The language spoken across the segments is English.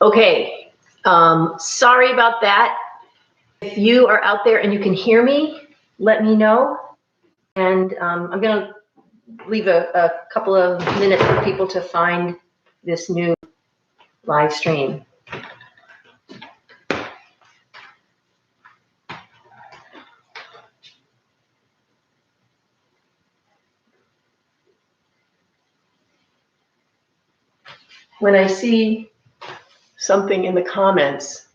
Okay, sorry about that. If you are out there and you can hear me, let me know. And I'm going to leave a couple of minutes for people to find this new live stream. When I see something in the comments,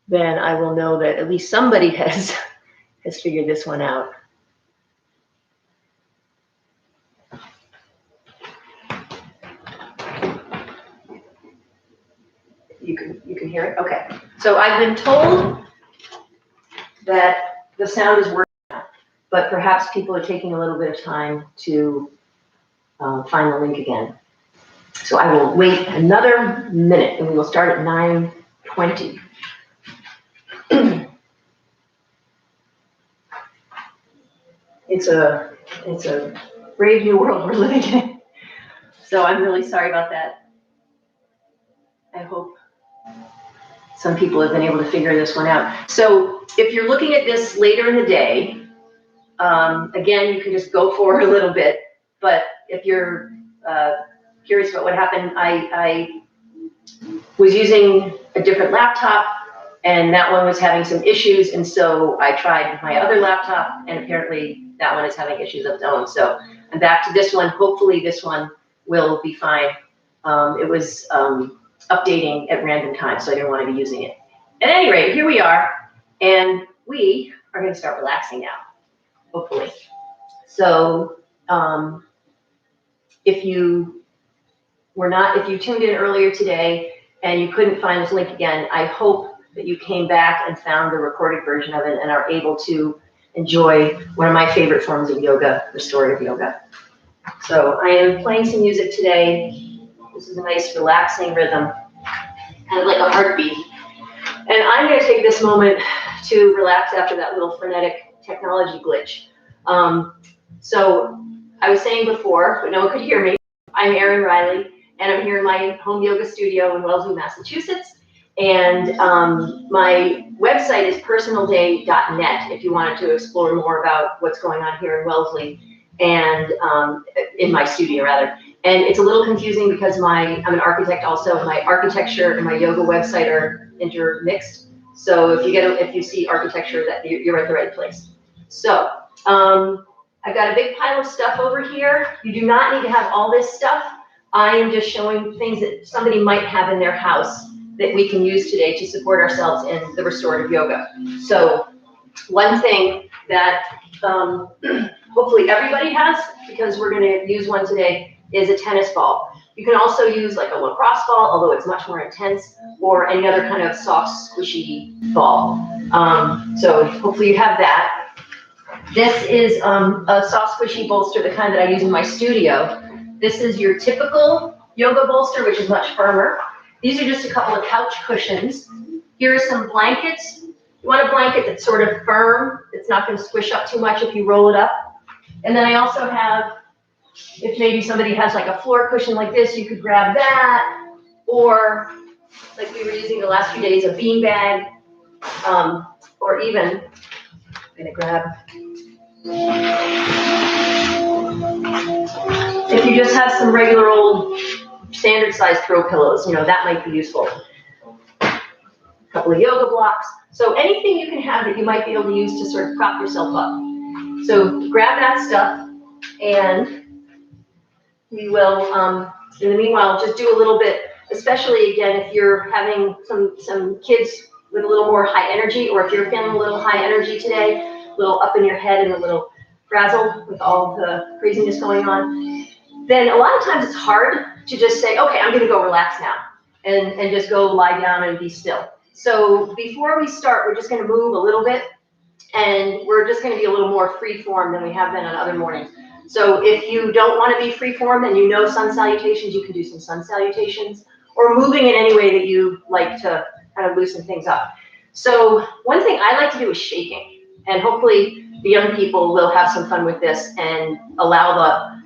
then I will know that at least somebody has figured this one out. You can hear it? Okay. So I've been told that the sound is working now, but perhaps people are taking a little bit of time to find the link again. So I will wait another minute and we will start at 9:20. It's a brave new world we're living in. So I'm really sorry about that. I hope some people have been able to figure this one out. So if you're looking at this later in the day, again, you can just go for a little bit. But if you're curious about what happened, I was using a different laptop, and that one was having some issues, and so I tried my other laptop, and apparently that one is having issues of its own. So I'm back to this one. Hopefully this one will be fine. It was updating at random times, so I didn't want to be using it. At any rate, here we are, and we are going to start relaxing now, hopefully. So if you tuned in earlier today and you couldn't find this link again, I hope that you came back and found the recorded version of it and are able to enjoy one of my favorite forms of yoga, restorative yoga. So I am playing some music today. This is a nice relaxing rhythm, kind of like a heartbeat. And I'm going to take this moment to relax after that little frenetic technology glitch. So I was saying before, but no one could hear me, I'm Erin Reilly, and I'm here in my home yoga studio in Wellesley, Massachusetts. And my website is personalday.net if you wanted to explore more about what's going on here in Wellesley and in my studio rather. And it's a little confusing because I'm an architect also. My architecture and my yoga website are intermixed. So if you see architecture, that you're at the right place. So I've got a big pile of stuff over here. You do not need to have all this stuff. I am just showing things that somebody might have in their house that we can use today to support ourselves in the restorative yoga. So one thing that hopefully everybody has, because we're going to use one today, is a tennis ball. You can also use like a lacrosse ball, although it's much more intense, or any other kind of soft, squishy ball. So hopefully you have that. This is a soft, squishy bolster, the kind that I use in my studio. This is your typical yoga bolster, which is much firmer. These are just a couple of couch cushions. Here are some blankets. You want a blanket that's sort of firm. It's not going to squish up too much if you roll it up. And then I also have, if maybe somebody has like a floor cushion like this, you could grab that. Or like we were using the last few days, a bean bag. Or even, I'm going to grab, if you just have some regular old standard size throw pillows, that might be useful. A couple of yoga blocks. So anything you can have that you might be able to use to sort of prop yourself up. So grab that stuff, and we will, in the meanwhile, just do a little bit, especially again, if you're having some kids with a little more high energy, or if you're feeling a little high energy today, a little up in your head and a little frazzled with all the craziness going on, then a lot of times it's hard to just say, okay, I'm going to go relax now, and just go lie down and be still. So before we start, we're just going to move a little bit, and we're just going to be a little more free form than we have been on other mornings. So if you don't want to be free form and you know sun salutations, you can do some sun salutations, or moving in any way that you like to kind of loosen things up. So one thing I like to do is shaking, and hopefully the young people will have some fun with this and allow the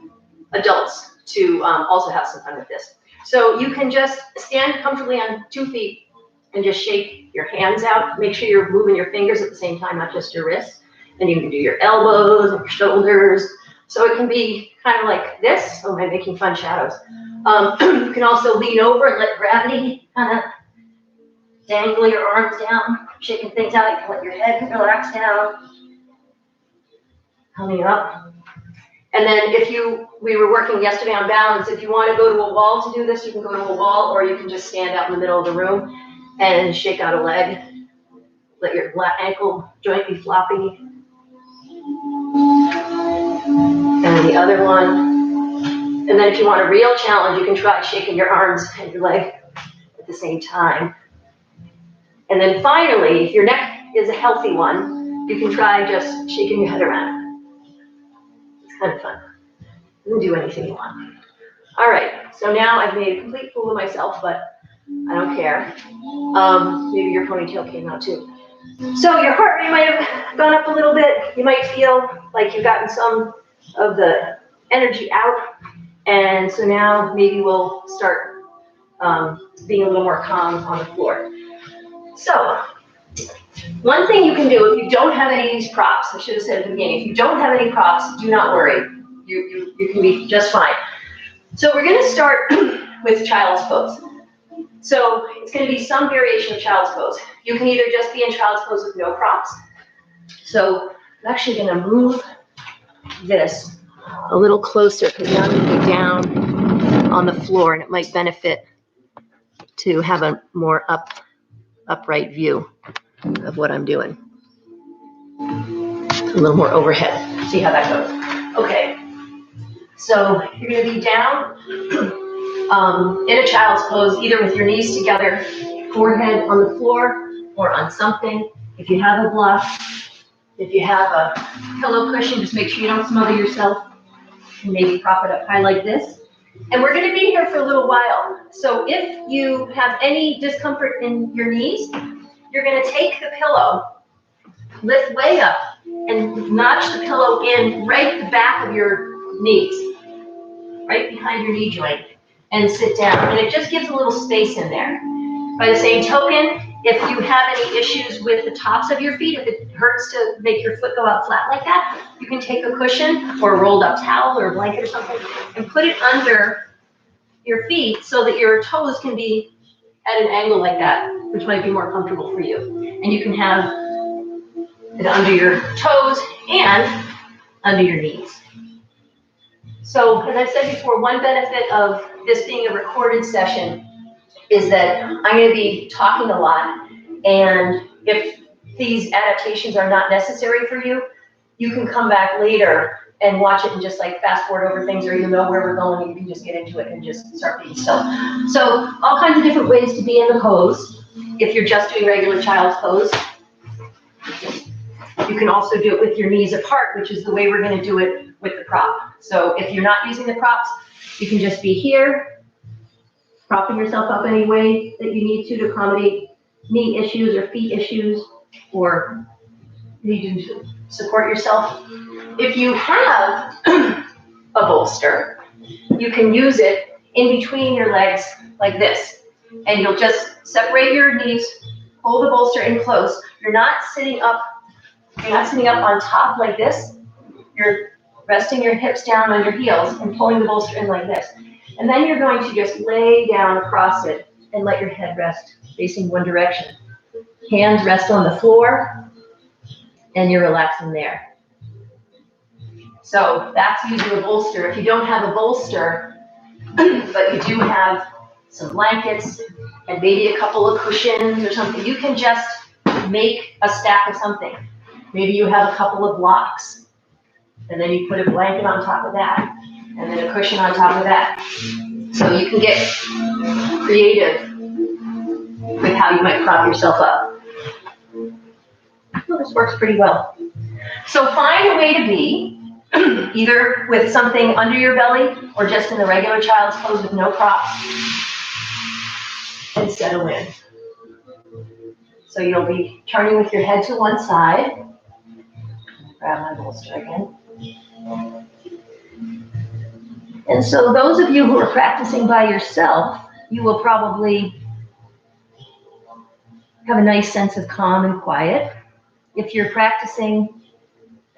adults to also have some fun with this. So you can just stand comfortably on 2 feet and just shake your hands out. Make sure you're moving your fingers at the same time, not just your wrists. And you can do your elbows and your shoulders. So it can be kind of like this. Oh, I'm making fun shadows. You can also lean over and let gravity kind of dangle your arms down, shaking things out. You can let your head relax down. Coming up. And then we were working yesterday on balance. If you want to go to a wall to do this, you can go to a wall, or you can just stand out in the middle of the room and shake out a leg. Let your ankle joint be floppy. And the other one. And then if you want a real challenge, you can try shaking your arms and your leg at the same time. And then finally, if your neck is a healthy one, you can try just shaking your head around. It's kind of fun. You can do anything you want. All right, so now I've made a complete fool of myself, but I don't care. Maybe your ponytail came out too. So your heart rate might have gone up a little bit. You might feel like you've gotten some of the energy out. And so now maybe we'll start being a little more calm on the floor. So one thing you can do if you don't have any of these props, I should have said at the beginning, if you don't have any props, do not worry. You can be just fine. So we're going to start with child's pose. So it's going to be some variation of child's pose. You can either just be in child's pose with no props. So I'm actually going to move this a little closer because now I'm going to be down on the floor, and it might benefit to have a more upright view of what I'm doing. A little more overhead. See how that goes. Okay. So you're going to be down in a child's pose, either with your knees together, forehead on the floor, or on something. If you have a block, if you have a pillow cushion, just make sure you don't smother yourself. And maybe prop it up high like this. And we're going to be here for a little while. So if you have any discomfort in your knees, you're going to take the pillow, lift way up, and notch the pillow in right at the back of your knees, right behind your knee joint, and sit down. And it just gives a little space in there. By the same token, if you have any issues with the tops of your feet, if it hurts to make your foot go out flat like that, you can take a cushion or a rolled up towel or a blanket or something and put it under your feet so that your toes can be at an angle like that, which might be more comfortable for you. And you can have it under your toes and under your knees. So, as I said before, one benefit of this being a recorded session is that I'm going to be talking a lot, and if these adaptations are not necessary for you, you can come back later and watch it and just like fast forward over things, or you know where we're going, you can just get into it and just start being still. So all kinds of different ways to be in the pose. If you're just doing regular child's pose, you can also do it with your knees apart, which is the way we're going to do it with the prop. So if you're not using the props, you can just be here, propping yourself up any way that you need to accommodate knee issues or feet issues, or you need to support yourself. If you have a bolster, you can use it in between your legs like this. And you'll just separate your knees, hold the bolster in close. You're not sitting up on top like this. You're resting your hips down on your heels and pulling the bolster in like this. And then you're going to just lay down across it and let your head rest facing one direction. Hands rest on the floor, and you're relaxing there. So that's using a bolster. If you don't have a bolster, but you do have some blankets and maybe a couple of cushions or something, you can just make a stack of something. Maybe you have a couple of blocks, and then you put a blanket on top of that, and then a cushion on top of that. So you can get creative with how you might prop yourself up. Well, this works pretty well. So find a way to be, either with something under your belly or just in the regular child's pose with no props, and settle in. So you'll be turning with your head to one side. Grab my bolster again. And so those of you who are practicing by yourself, you will probably have a nice sense of calm and quiet. If you're practicing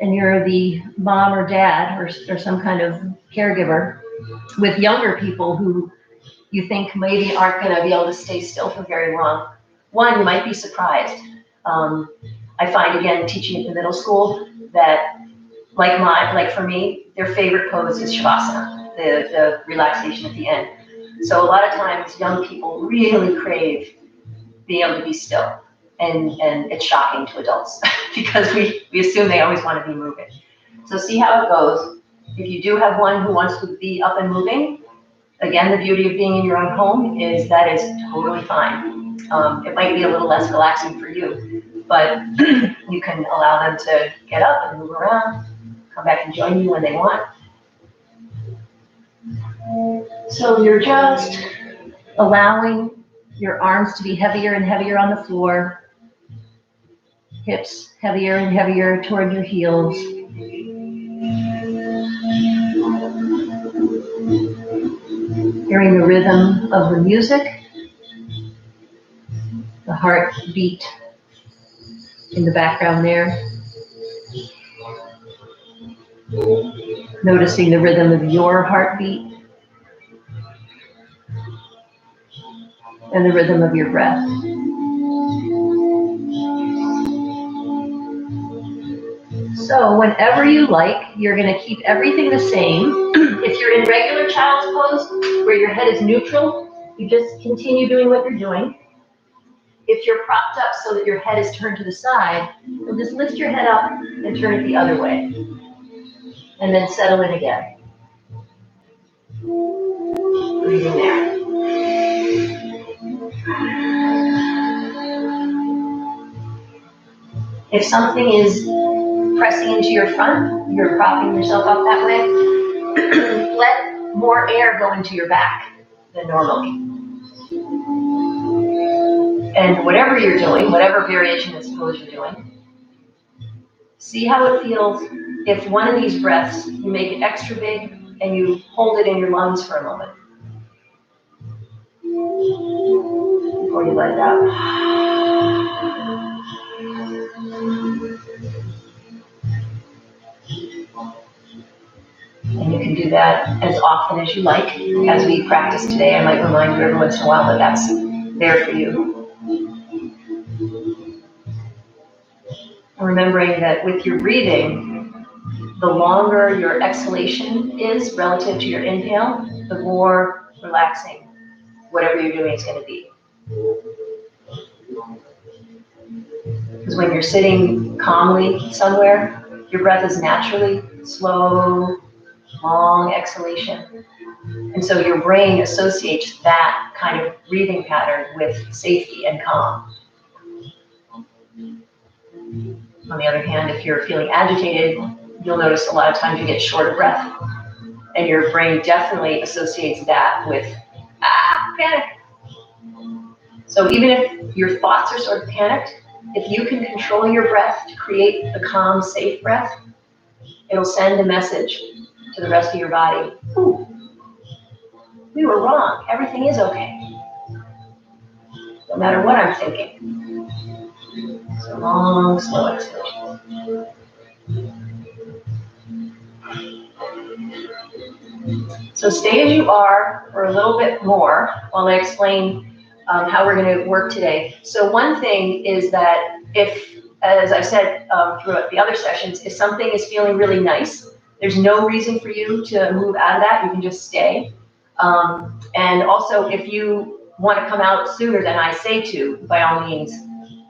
and you're the mom or dad or some kind of caregiver with younger people who you think maybe aren't going to be able to stay still for very long, one, you might be surprised. I find, again, teaching at the middle school that, like for me, their favorite pose is Shavasana, the relaxation at the end. So a lot of times young people really crave being able to be still. And it's shocking to adults because we assume they always want to be moving. So see how it goes. If you do have one who wants to be up and moving, again, the beauty of being in your own home is that is totally fine. It might be a little less relaxing for you, but you can allow them to get up and move around, come back and join you when they want. So you're just allowing your arms to be heavier and heavier on the floor, hips heavier and heavier toward your heels. Hearing the rhythm of the music, the heartbeat in the background there. Noticing the rhythm of your heartbeat and the rhythm of your breath. So whenever you like, you're going to keep everything the same. If you're in regular child's pose, where your head is neutral, you just continue doing what you're doing. If you're propped up so that your head is turned to the side, you'll just lift your head up and turn it the other way. And then settle in again. Breathing there. If something is pressing into your front, you're propping yourself up that way, let more air go into your back than normally. And whatever you're doing, whatever variation of pose you're doing, see how it feels if one of these breaths, you make it extra big and you hold it in your lungs for a moment before you let it out. And you can do that as often as you like. As we practice today, I might remind you every once in a while that that's there for you. And remembering that with your breathing, the longer your exhalation is relative to your inhale, the more relaxing whatever you're doing is going to be. Because when you're sitting calmly somewhere, your breath is naturally slow, long exhalation. And so your brain associates that kind of breathing pattern with safety and calm. On the other hand, if you're feeling agitated, you'll notice a lot of times you get short of breath. And your brain definitely associates that with, panic. So even if your thoughts are sort of panicked, if you can control your breath to create a calm, safe breath, it'll send a message to the rest of your body. Ooh, we were wrong. Everything is okay. No matter what I'm thinking. So long, slow exhalation. So stay as you are for a little bit more while I explain how we're going to work today. So one thing is that if, as I said throughout the other sessions, if something is feeling really nice, there's no reason for you to move out of that. You can just stay. And also, if you want to come out sooner than I say to, by all means,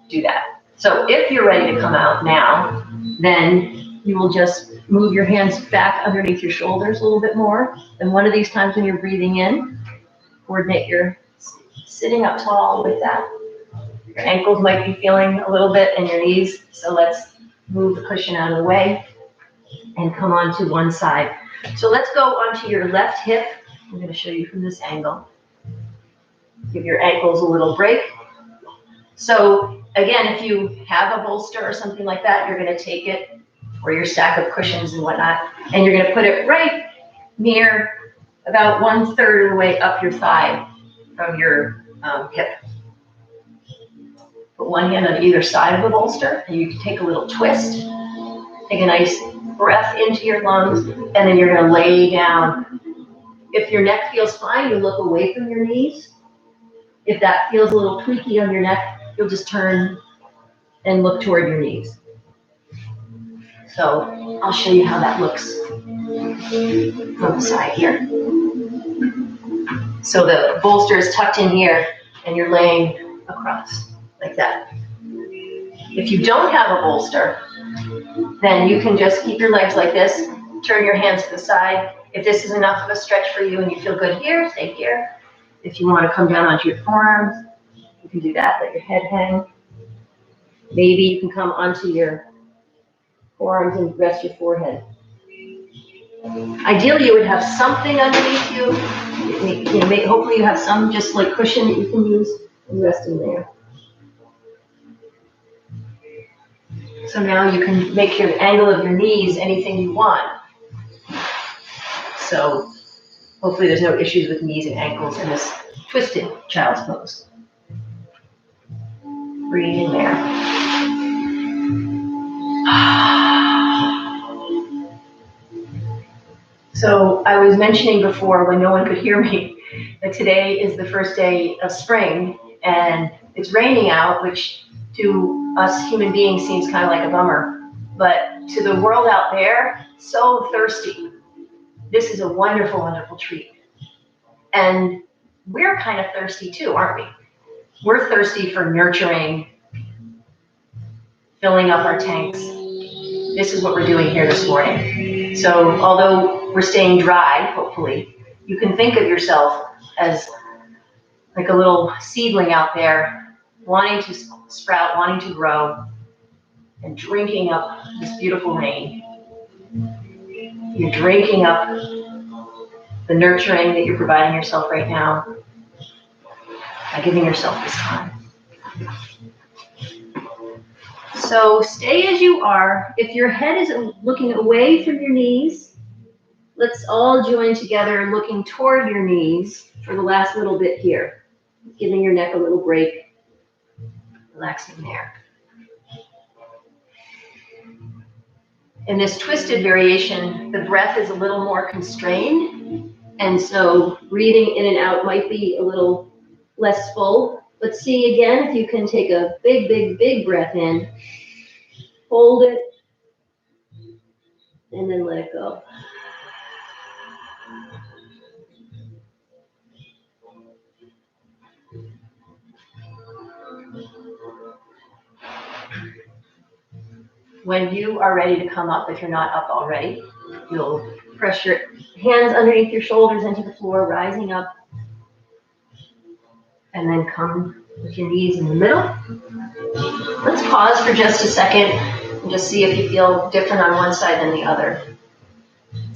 do that. So if you're ready to come out now, then you will just move your hands back underneath your shoulders a little bit more. And one of these times when you're breathing in, coordinate your sitting up tall with that. Your ankles might be feeling a little bit and your knees. So let's move the cushion out of the way and come onto one side. So let's go onto your left hip. I'm going to show you from this angle. Give your ankles a little break. So again, if you have a bolster or something like that, you're going to take it, or your stack of cushions and whatnot, and you're going to put it right near about 1/3 of the way up your thigh. from your hip. Put one hand on either side of the bolster, and you can take a little twist. Take a nice breath into your lungs, and then you're going to lay down. If your neck feels fine, you look away from your knees. If that feels a little tweaky on your neck, you'll just turn and look toward your knees. So I'll show you how that looks from the side here. So the bolster is tucked in here, and you're laying across like that. If you don't have a bolster, then you can just keep your legs like this, turn your hands to the side. If this is enough of a stretch for you and you feel good here, stay here. If you want to come down onto your forearms, you can do that, let your head hang. Maybe you can come onto your forearms and rest your forehead. Ideally, you would have something underneath you. Hopefully you have some just like cushion that you can use and rest in there. So now you can make your angle of your knees anything you want. So hopefully there's no issues with knees and ankles in this twisted child's pose. Breathe in there. So I was mentioning before when no one could hear me that today is the first day of spring and it's raining out, which to us human beings seems kind of like a bummer, but to the world out there, so thirsty. This is a wonderful, wonderful treat. And we're kind of thirsty too, aren't we? We're thirsty for nurturing, filling up our tanks. This is what we're doing here this morning. So although we're staying dry, hopefully, you can think of yourself as like a little seedling out there, wanting to sprout, wanting to grow, and drinking up this beautiful rain. You're drinking up the nurturing that you're providing yourself right now by giving yourself this time. So stay as you are. If your head is looking away from your knees, let's all join together looking toward your knees for the last little bit here. Giving your neck a little break, relaxing there. In this twisted variation, the breath is a little more constrained, and so breathing in and out might be a little less full. Let's see again if you can take a big, big, big breath in, hold it, and then let it go. When you are ready to come up, if you're not up already, you'll press your hands underneath your shoulders into the floor, rising up, and then come with your knees in the middle. Let's pause for just a second and just see if you feel different on one side than the other.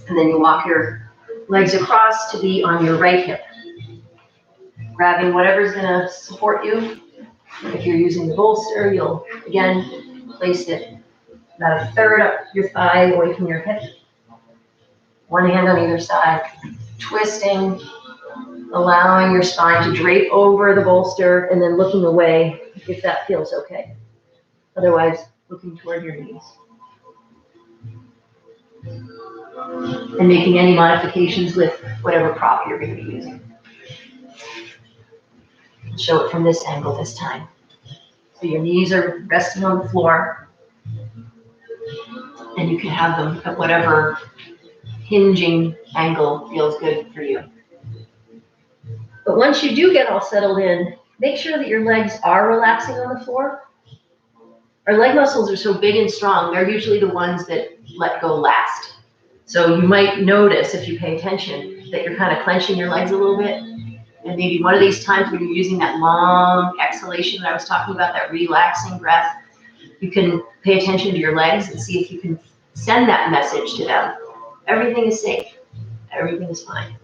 And then you walk your legs across to be on your right hip, grabbing whatever's going to support you. If you're using the bolster, you'll again place it about a third up your thigh away from your hip. One hand on either side, twisting, allowing your spine to drape over the bolster and then looking away if that feels okay. Otherwise, looking toward your knees. And making any modifications with whatever prop you're going to be using. Show it from this angle this time. So your knees are resting on the floor. And you can have them at whatever hinging angle feels good for you. But once you do get all settled in, make sure that your legs are relaxing on the floor. Our leg muscles are so big and strong, they're usually the ones that let go last. So you might notice, if you pay attention, that you're kind of clenching your legs a little bit. And maybe one of these times when you're using that long exhalation that I was talking about, that relaxing breath, you can pay attention to your legs and see if you can send that message to them. Everything is safe. Everything is fine.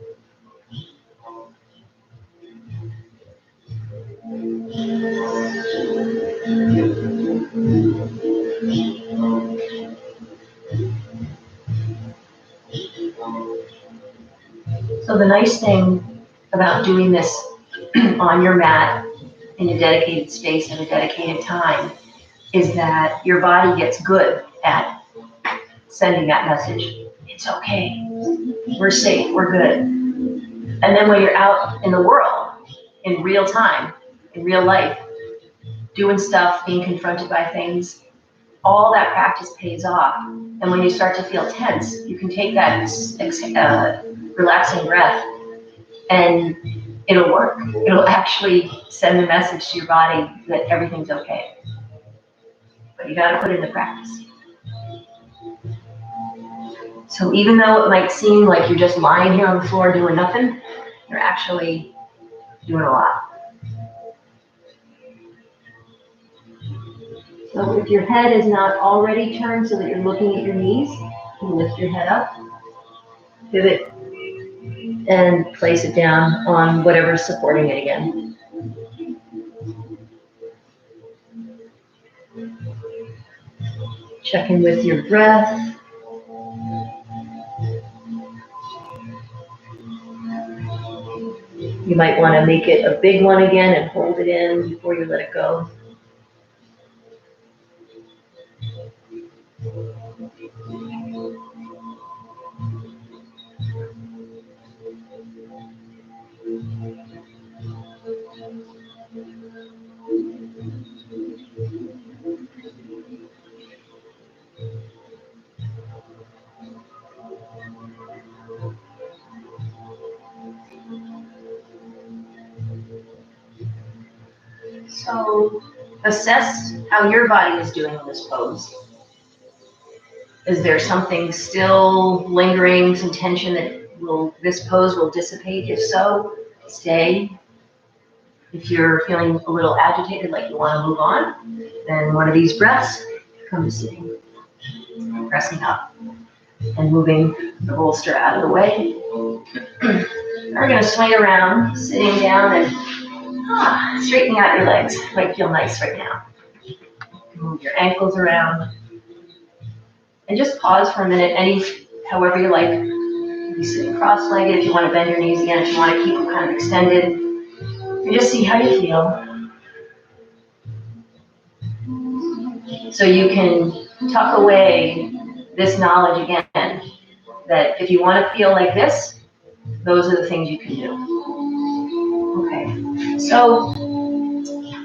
So the nice thing about doing this on your mat in a dedicated space and a dedicated time is that your body gets good at sending that message. It's okay. We're safe. We're good. And then when you're out in the world, in real time, in real life, doing stuff, being confronted by things, all that practice pays off. And when you start to feel tense, you can take that relaxing breath and it'll work. It'll actually send a message to your body that everything's okay. But you gotta put it into practice. So even though it might seem like you're just lying here on the floor doing nothing, you're actually doing a lot. So if your head is not already turned so that you're looking at your knees, you lift your head up, pivot, and place it down on whatever's supporting it again. Check in with your breath. You might want to make it a big one again and hold it in before you let it go. So assess how your body is doing in this pose. Is there something still lingering, some tension that this pose will dissipate? If so, stay. If you're feeling a little agitated, like you want to move on, then one of these breaths, come to sitting, pressing up and moving the bolster out of the way. We're going to swing around, sitting down and straightening out your legs. Might feel nice right now. Move your ankles around. And just pause for a minute, however you like. Maybe sitting cross-legged if you want to bend your knees again, if you want to keep them kind of extended. And just see how you feel. So you can tuck away this knowledge again, that if you want to feel like this, those are the things you can do. Okay, so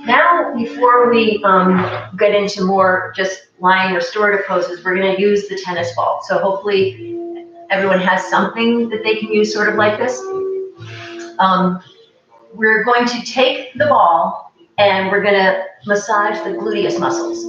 now before we get into more just lying restorative poses, we're going to use the tennis ball. So hopefully everyone has something that they can use sort of like this. We're going to take the ball and we're going to massage the gluteus muscles.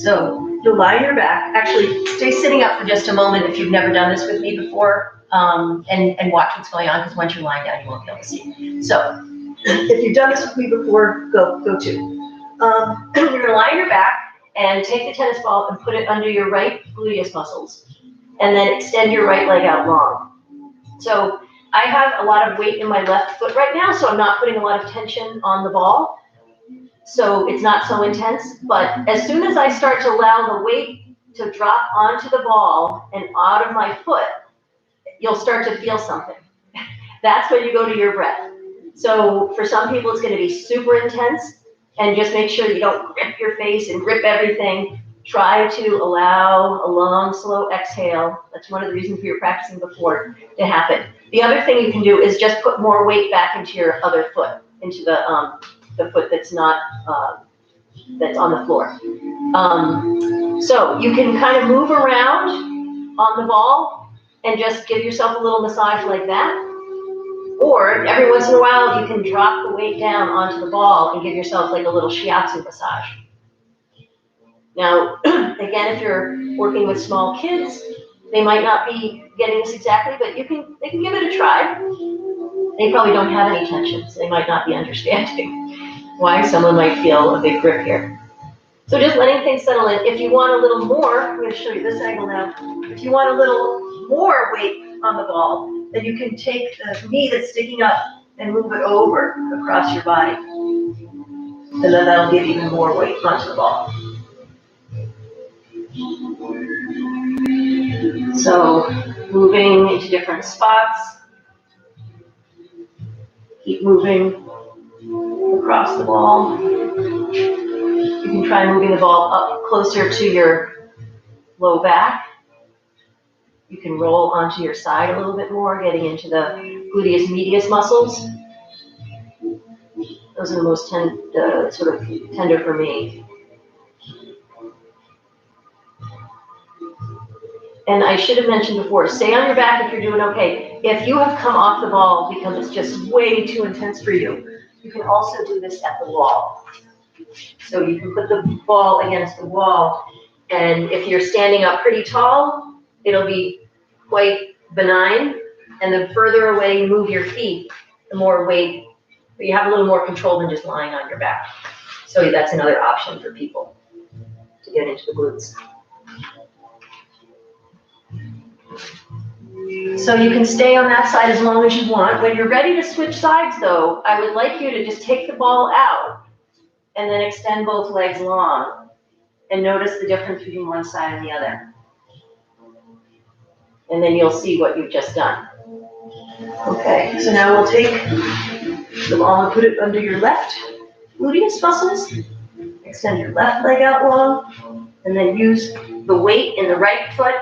So you'll lie on your back. Actually, stay sitting up for just a moment if you've never done this with me before, and watch what's going on, because once you're lying down, you won't be able to see. So if you've done this with me before, go too. You're going to lie on your back and take the tennis ball and put it under your right gluteus muscles, and then extend your right leg out long. So I have a lot of weight in my left foot right now, so I'm not putting a lot of tension on the ball. So it's not so intense, but as soon as I start to allow the weight to drop onto the ball and out of my foot, you'll start to feel something. That's when you go to your breath. So for some people, it's going to be super intense, and just make sure you don't grip your face and grip everything. Try to allow a long, slow exhale. That's one of the reasons we were practicing before to happen. The other thing you can do is just put more weight back into your other foot, into the foot that's not, that's on the floor. So you can kind of move around on the ball and just give yourself a little massage like that. Or every once in a while, you can drop the weight down onto the ball and give yourself like a little shiatsu massage. Now, again, if you're working with small kids, they might not be getting this exactly, but they can give it a try. They probably don't have any tension, so they might not be understanding why someone might feel a big grip here. So just letting things settle in. If you want a little more, I'm going to show you this angle now. If you want a little more weight on the ball, then you can take the knee that's sticking up and move it over across your body. And then that'll give even more weight onto the ball. So moving into different spots. Keep moving. across the ball. You can try moving the ball up closer to your low back. You can roll onto your side a little bit more, getting into the gluteus medius muscles. Those are the most sort of tender for me. And I should have mentioned before, stay on your back if you're doing okay. If you have come off the ball because it's just way too intense for you, you can also do this at the wall. So you can put the ball against the wall, and if you're standing up pretty tall, it'll be quite benign. And the further away you move your feet, the more weight, but you have a little more control than just lying on your back. So that's another option for people to get into the glutes. So you can stay on that side as long as you want. When you're ready to switch sides though, I would like you to just take the ball out and then extend both legs long and notice the difference between one side and the other. And then you'll see what you've just done. Okay, so now we'll take the ball and put it under your left gluteus muscles. Extend your left leg out long, and then use the weight in the right foot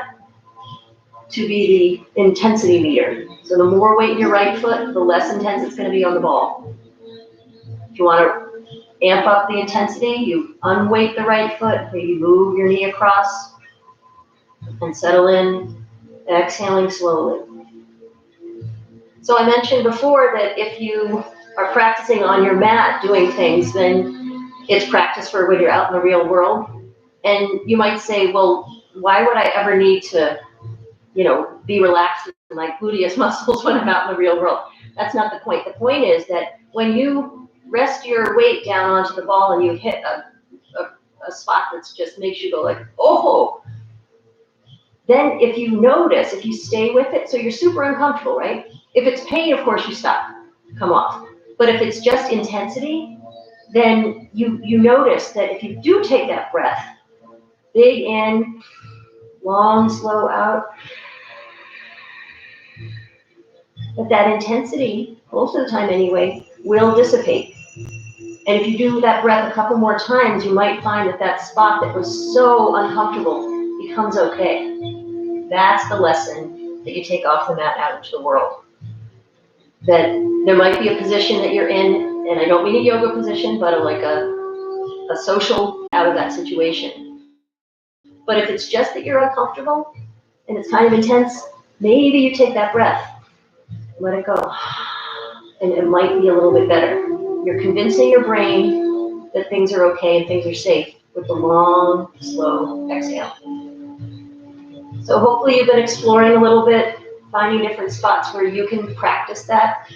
to be the intensity meter. So the more weight in your right foot, the less intense it's going to be on the ball. If you want to amp up the intensity, you unweight the right foot, maybe move your knee across and settle in, exhaling slowly. So I mentioned before that if you are practicing on your mat doing things, then it's practice for when you're out in the real world. And you might say, well, why would I ever need to, be relaxed in my gluteus muscles when I'm out in the real world? That's not the point. The point is that when you rest your weight down onto the ball and you hit a spot that just makes you go like, oh, then if you stay with it, so you're super uncomfortable, right? If it's pain, of course, you stop, come off. But if it's just intensity, then you notice that if you do take that breath, big in, long, slow out, that intensity, most of the time anyway, will dissipate. And if you do that breath a couple more times, you might find that spot that was so uncomfortable becomes okay. That's the lesson that you take off the mat out into the world. That there might be a position that you're in, and I don't mean a yoga position, but like a social out of that situation. But if it's just that you're uncomfortable and it's kind of intense, maybe you take that breath, let it go, and it might be a little bit better. You're convincing your brain that things are okay and things are safe with the long, slow exhale. So hopefully you've been exploring a little bit, finding different spots where you can practice that,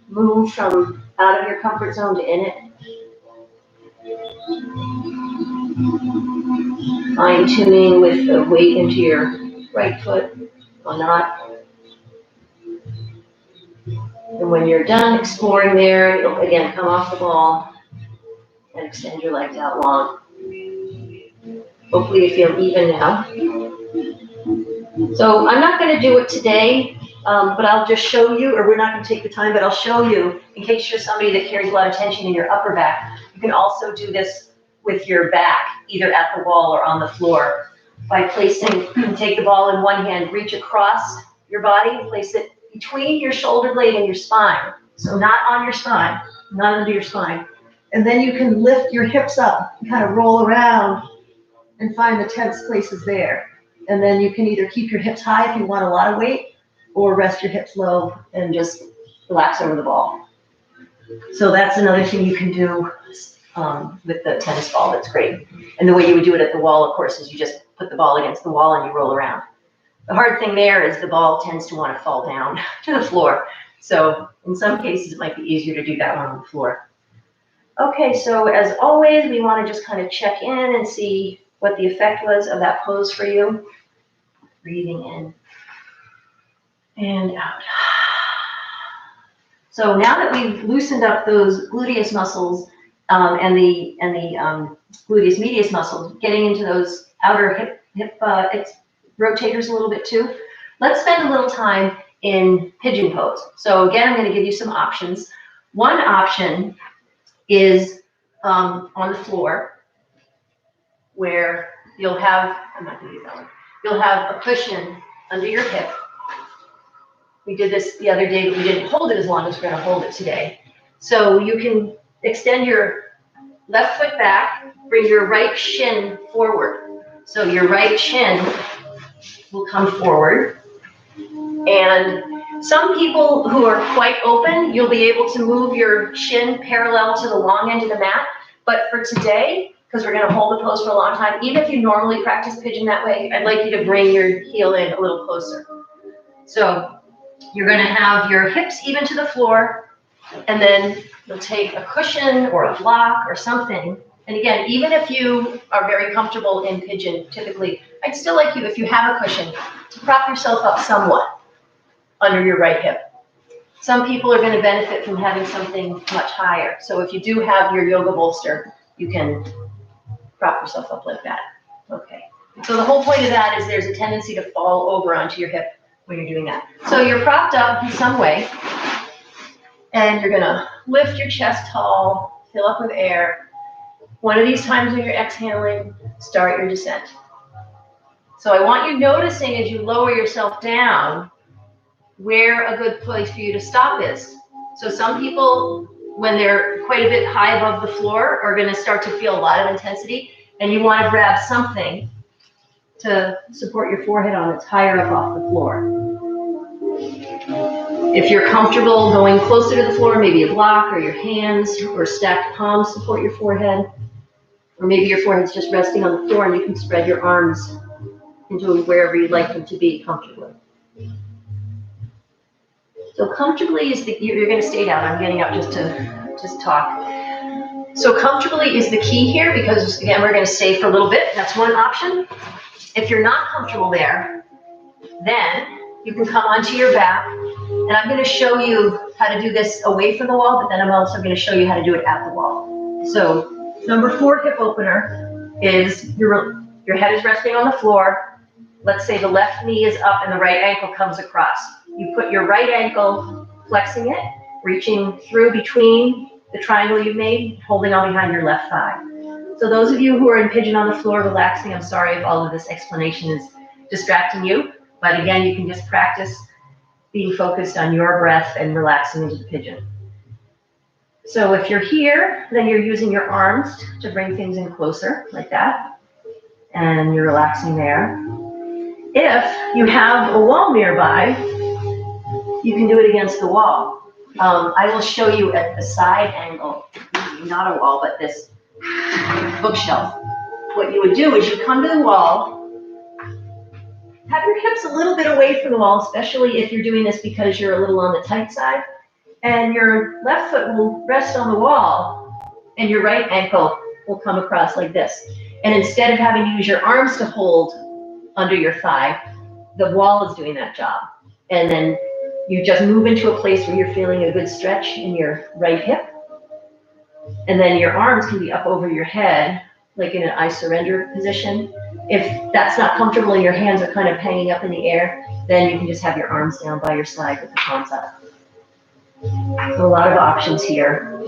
move from out of your comfort zone to in it. Fine-tuning with the weight into your right foot or not. And when you're done exploring there, you'll again come off the ball and extend your legs out long. Hopefully you feel even now. So I'm not going to do it today, but I'll just show you, or we're not going to take the time, but I'll show you in case you're somebody that carries a lot of tension in your upper back. You can also do this with your back, either at the wall or on the floor, by take the ball in one hand, reach across your body, and place it between your shoulder blade and your spine. So not on your spine, not under your spine. And then you can lift your hips up and kind of roll around and find the tense places there. And then you can either keep your hips high if you want a lot of weight, or rest your hips low and just relax over the ball. So that's another thing you can do with the tennis ball that's great. And the way you would do it at the wall, of course, is you just put the ball against the wall and you roll around. The hard thing there is the ball tends to want to fall down to the floor. So in some cases, it might be easier to do that one on the floor. Okay, so as always, we want to just kind of check in and see what the effect was of that pose for you. Breathing in and out. So now that we've loosened up those gluteus muscles and the gluteus medius muscles, getting into those outer hip rotators a little bit too, let's spend a little time in pigeon pose. So again, I'm going to give you some options. One option is on the floor, where you'll have, I'm not going to use that one, you'll have a cushion under your hip. We did this the other day, but we didn't hold it as long as we're going to hold it today. So you can extend your left foot back, bring your right shin forward. So your right shin will come forward. And some people who are quite open, you'll be able to move your shin parallel to the long end of the mat. But for today, because we're going to hold the pose for a long time, even if you normally practice pigeon that way, I'd like you to bring your heel in a little closer. So you're going to have your hips even to the floor, and then you'll take a cushion or a block or something. And again, even if you are very comfortable in pigeon, typically, I'd still like you, if you have a cushion, to prop yourself up somewhat under your right hip. Some people are going to benefit from having something much higher. So if you do have your yoga bolster, you can prop yourself up like that. Okay. So the whole point of that is there's a tendency to fall over onto your hip when you're doing that. So you're propped up in some way, and you're going to lift your chest tall, fill up with air. One of these times when you're exhaling, start your descent. So I want you noticing as you lower yourself down where a good place for you to stop is. So some people, when they're quite a bit high above the floor, are going to start to feel a lot of intensity, and you want to grab something to support your forehead on that's higher up off the floor. If you're comfortable going closer to the floor, maybe a block or your hands or stacked palms support your forehead, or maybe your forehead's just resting on the floor and you can spread your arms into wherever you'd like them to be comfortably. So comfortably is you're going to stay down. I'm getting up just to talk. So comfortably is the key here, because again, we're going to stay for a little bit. That's one option. If you're not comfortable there, then you can come onto your back. And I'm going to show you how to do this away from the wall, but then I'm also going to show you how to do it at the wall. So number 4 hip opener is your head is resting on the floor. Let's say the left knee is up and the right ankle comes across. You put your right ankle, flexing it, reaching through between the triangle you made, holding on behind your left thigh. So those of you who are in pigeon on the floor relaxing, I'm sorry if all of this explanation is distracting you, but again, you can just practice being focused on your breath and relaxing into the pigeon. So if you're here, then you're using your arms to bring things in closer, like that, and you're relaxing there. If you have a wall nearby, you can do it against the wall. I will show you at the side angle, not a wall, but this bookshelf. What you would do is you come to the wall, have your hips a little bit away from the wall, especially if you're doing this because you're a little on the tight side, and your left foot will rest on the wall, and your right ankle will come across like this. And instead of having to use your arms to hold under your thigh, the wall is doing that job. And then you just move into a place where you're feeling a good stretch in your right hip. And then your arms can be up over your head, like in an I surrender position. If that's not comfortable and your hands are kind of hanging up in the air, then you can just have your arms down by your side with the palms up. So a lot of options here.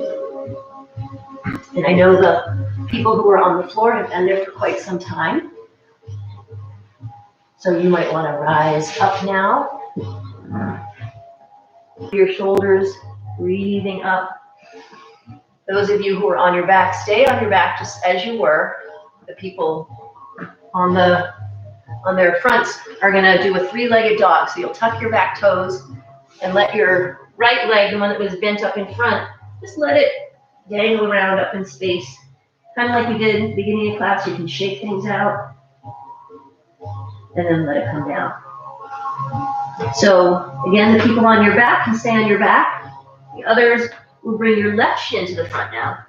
And I know the people who are on the floor have been there for quite some time. So you might want to rise up now. Your shoulders, breathing up. Those of you who are on your back, stay on your back just as you were. The people on their fronts are going to do a 3-legged dog. So you'll tuck your back toes and let your right leg, the one that was bent up in front, just let it dangle around up in space. Kind of like we did at the beginning of class. You can shake things out and then let it come down. So again, the people on your back can stay on your back. The others will bring your left shin to the front now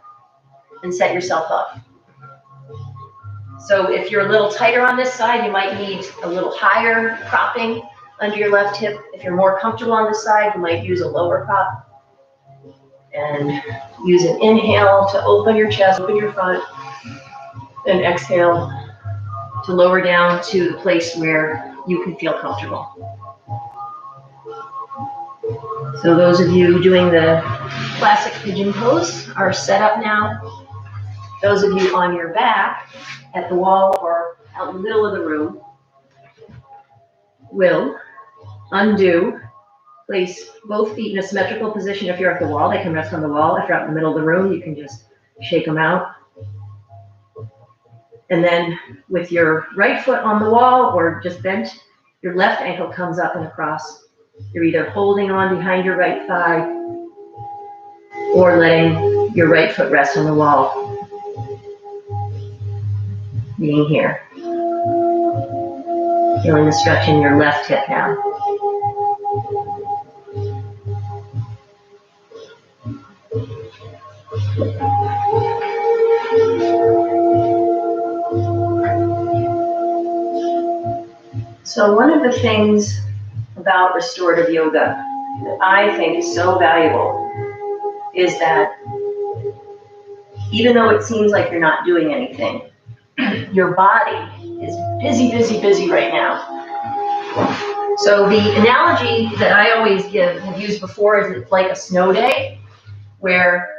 and set yourself up. So if you're a little tighter on this side, you might need a little higher propping under your left hip. If you're more comfortable on this side, you might use a lower prop. And use an inhale to open your chest, open your front, and exhale to lower down to the place where you can feel comfortable. So those of you doing the classic pigeon pose are set up now. Those of you on your back at the wall or out in the middle of the room will undo, place both feet in a symmetrical position. If you're at the wall, they can rest on the wall. If you're out in the middle of the room, you can just shake them out. And then with your right foot on the wall or just bent, your left ankle comes up and across. You're either holding on behind your right thigh or letting your right foot rest on the wall. Being here. Feeling the stretch in your left hip now. So one of the things about restorative yoga that I think is so valuable is that even though it seems like you're not doing anything, your body is busy right now. So the analogy that I always have used before is it's like a snow day where,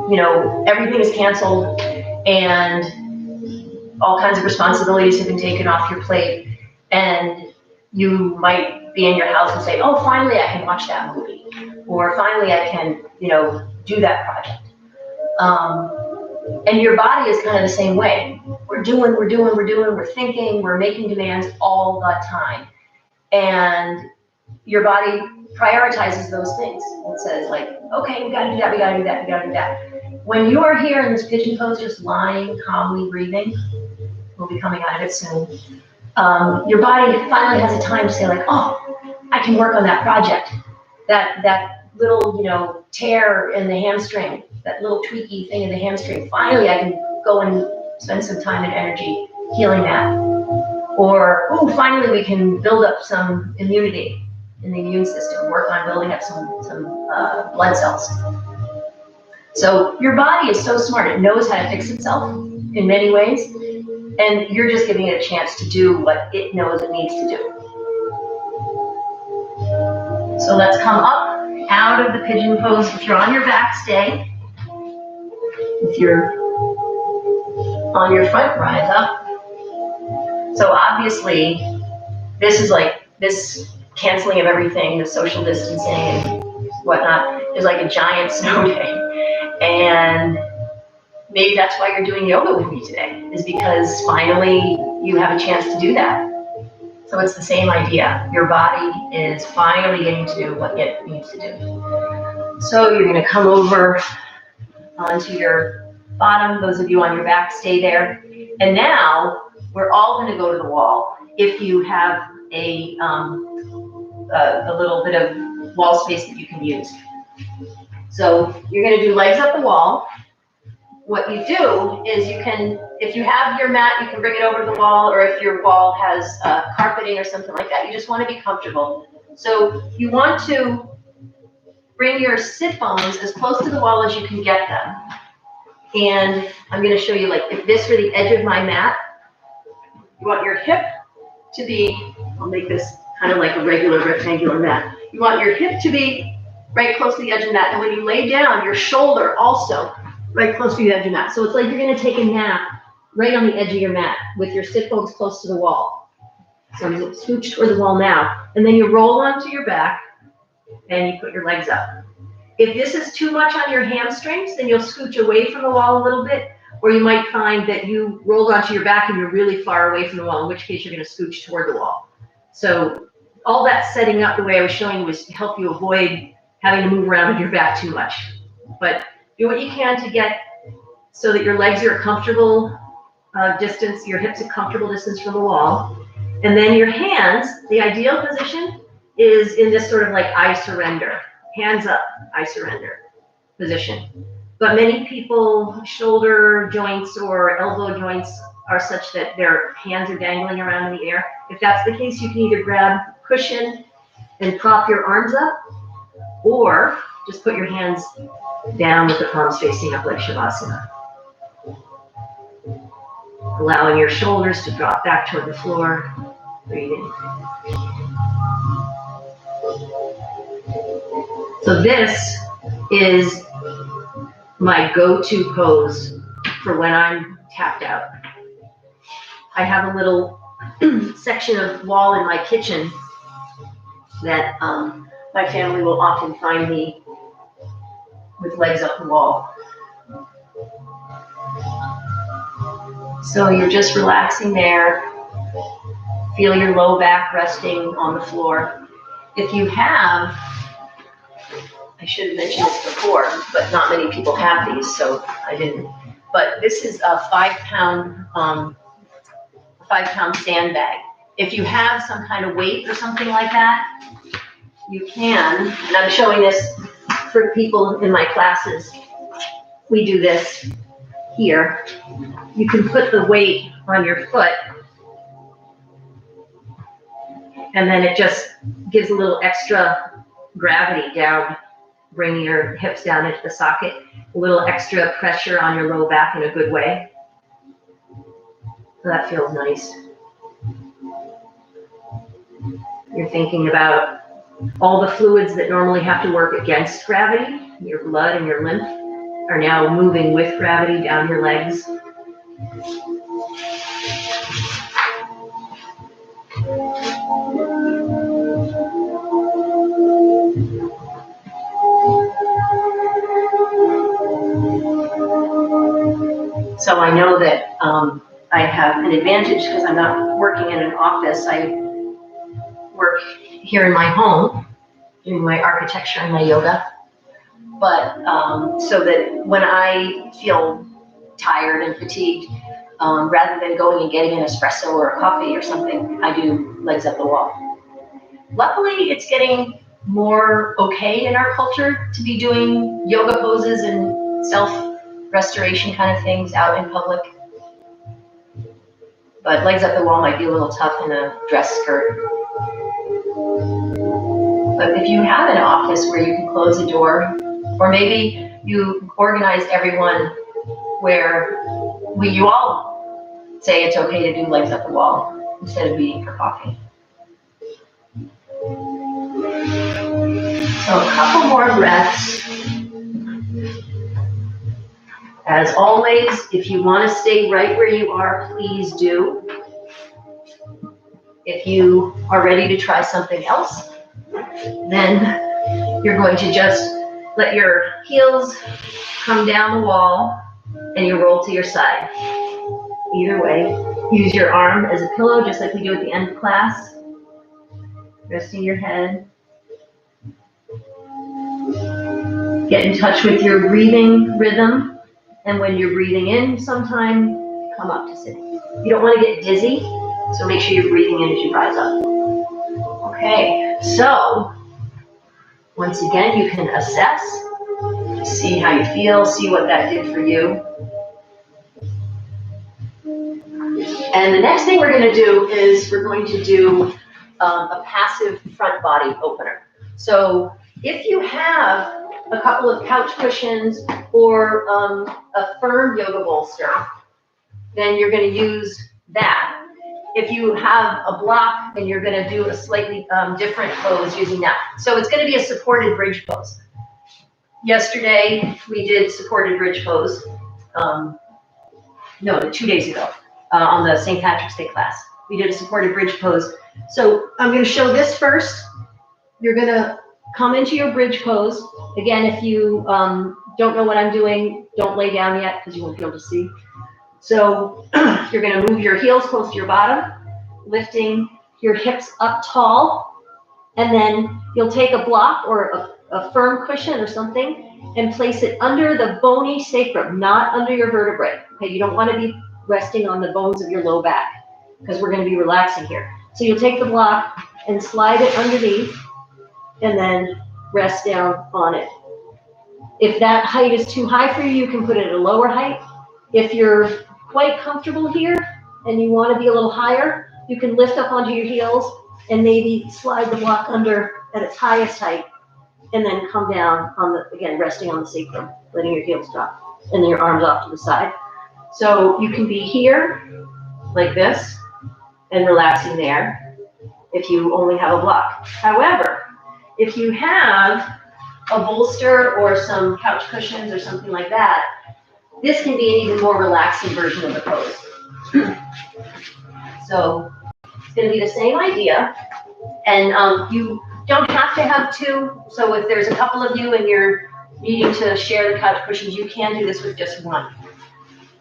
you know, everything is canceled and all kinds of responsibilities have been taken off your plate. And you might be in your house and say, oh, finally I can watch that movie. Or finally I can, you know, do that project. And your body is kind of the same way. We're doing, we're thinking, we're making demands all the time. And your body prioritizes those things. It says like, okay, we gotta do that, we gotta do that, we gotta do that. When you are here in this pigeon pose, just lying, calmly breathing, we'll be coming out of it soon. Your body finally has a time to say like, oh, I can work on that project. That little, you know, tear in the hamstring, that little tweaky thing in the hamstring, finally I can go and spend some time and energy healing that. Or, oh, finally we can build up some immunity in the immune system, work on building up some blood cells. So your body is so smart, it knows how to fix itself in many ways, and you're just giving it a chance to do what it knows it needs to do. So let's come up out of the pigeon pose. If you're on your back, stay. If you're on your front, rise up. So obviously, this is like this canceling of everything, the social distancing and whatnot, is like a giant snow day. And maybe that's why you're doing yoga with me today, is because finally you have a chance to do that. So it's the same idea. Your body is finally getting to do what it needs to do. So you're going to come over onto your bottom. Those of you on your back, stay there. And now we're all going to go to the wall. If you have a little bit of wall space that you can use. So you're going to do legs up the wall. What you do is you can, if you have your mat, you can bring it over to the wall, or if your wall has carpeting or something like that, you just want to be comfortable. So you want to bring your sit bones as close to the wall as you can get them. And I'm going to show you, like, if this were the edge of my mat, you want your hip to be, I'll make this kind of like a regular rectangular mat. You want your hip to be right close to the edge of the mat. And when you lay down, your shoulder also right close to the edge of the mat. So it's like you're going to take a nap right on the edge of your mat with your sit bones close to the wall. So I'm going to scooch toward the wall now. And then you roll onto your back and you put your legs up. If this is too much on your hamstrings, then you'll scooch away from the wall a little bit, or you might find that you rolled onto your back and you're really far away from the wall, in which case you're going to scooch toward the wall. So all that setting up the way I was showing you was to help you avoid having to move around with your back too much. But do what you can to get so that your legs are a comfortable distance, your hips a comfortable distance from the wall. And then your hands, the ideal position is in this sort of like I surrender, hands up, I surrender position. But many people, shoulder joints or elbow joints are such that their hands are dangling around in the air. If that's the case, you can either grab cushion and prop your arms up, or just put your hands down with the palms facing up like Shavasana. Allowing your shoulders to drop back toward the floor. Breathing. So this is my go-to pose for when I'm tapped out. I have a little section of wall in my kitchen that my family will often find me with legs up the wall. So you're just relaxing there. Feel your low back resting on the floor. If you have, I should have mentioned this before, but not many people have these, so I didn't. But this is a 5-pound sandbag. If you have some kind of weight or something like that, you can, and I'm showing this for people in my classes. We do this here. You can put the weight on your foot, and then it just gives a little extra gravity down, bringing your hips down into the socket, a little extra pressure on your low back in a good way. So that feels nice. You're thinking about all the fluids that normally have to work against gravity. Your blood and your lymph are now moving with gravity down your legs. So I know that I have an advantage because I'm not working in an office. I work here in my home, doing my architecture and my yoga. But so that when I feel tired and fatigued, rather than going and getting an espresso or a coffee or something, I do legs up the wall. Luckily, it's getting more okay in our culture to be doing yoga poses and self-restoration kind of things out in public. But legs up the wall might be a little tough in a dress skirt. But if you have an office where you can close the door, or maybe you organize everyone where you all say it's okay to do legs up the wall instead of meeting for coffee. So a couple more breaths. As always, if you want to stay right where you are, please do. If you are ready to try something else, then you're going to just let your heels come down the wall and you roll to your side. Either way, use your arm as a pillow, just like we do at the end of class. Resting your head. Get in touch with your breathing rhythm. And when you're breathing in, sometime come up to sitting. You don't want to get dizzy, so make sure you're breathing in as you rise up. Okay, so once again, you can assess, see how you feel, see what that did for you. And the next thing we're going to do is we're going to do a passive front body opener. So if you have a couple of couch cushions or a firm yoga bolster, then you're going to use that. If you have a block, then you're going to do a slightly different pose using that. So it's going to be a supported bridge pose. Yesterday, we did supported bridge pose. No, 2 days ago on the St. Patrick's Day class. We did a supported bridge pose. So I'm going to show this first. You're going to come into your bridge pose. Again, if you don't know what I'm doing, don't lay down yet because you won't be able to see. So you're going to move your heels close to your bottom, lifting your hips up tall, and then you'll take a block or a firm cushion or something and place it under the bony sacrum, not under your vertebrae. Okay, you don't want to be resting on the bones of your low back because we're going to be relaxing here. So you'll take the block and slide it underneath and then rest down on it. If that height is too high for you, you can put it at a lower height. If you're quite comfortable here and you want to be a little higher, you can lift up onto your heels and maybe slide the block under at its highest height and then come down on the, again, resting on the sacrum, letting your heels drop and then your arms off to the side. So you can be here like this and relaxing there if you only have a block. However, if you have a bolster or some couch cushions or something like that, this can be an even more relaxing version of the pose. So it's going to be the same idea, and you don't have to have two. So if there's a couple of you and you're needing to share the couch cushions, you can do this with just one.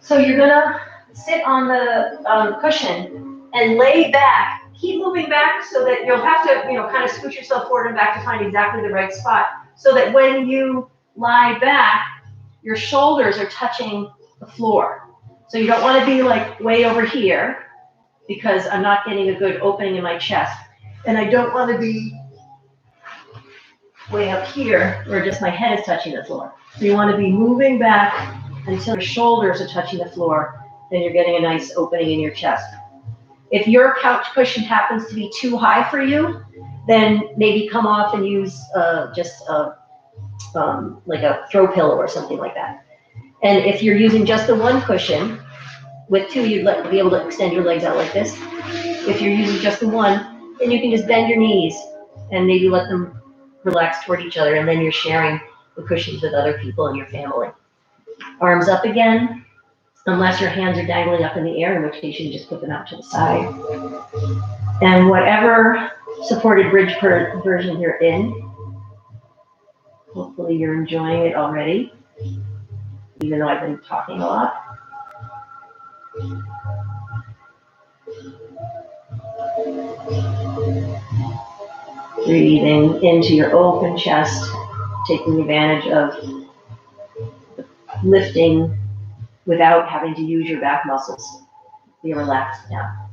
So you're going to sit on the cushion and lay back. Keep moving back so that you'll have to, kind of scoot yourself forward and back to find exactly the right spot, so that when you lie back, your shoulders are touching the floor. So you don't want to be like way over here, because I'm not getting a good opening in my chest. And I don't want to be way up here where just my head is touching the floor. So you want to be moving back until your shoulders are touching the floor, then you're getting a nice opening in your chest. If your couch cushion happens to be too high for you, then maybe come off and use just like a throw pillow or something like that. And if you're using just the one cushion, with two, you'd be able to extend your legs out like this. If you're using just the one, then you can just bend your knees and maybe let them relax toward each other, and then you're sharing the cushions with other people in your family. Arms up again, unless your hands are dangling up in the air, in which case you can just put them out to the side. And whatever supported bridge version you're in, hopefully you're enjoying it already, even though I've been talking a lot. Breathing into your open chest, taking advantage of lifting without having to use your back muscles. Be relaxed now.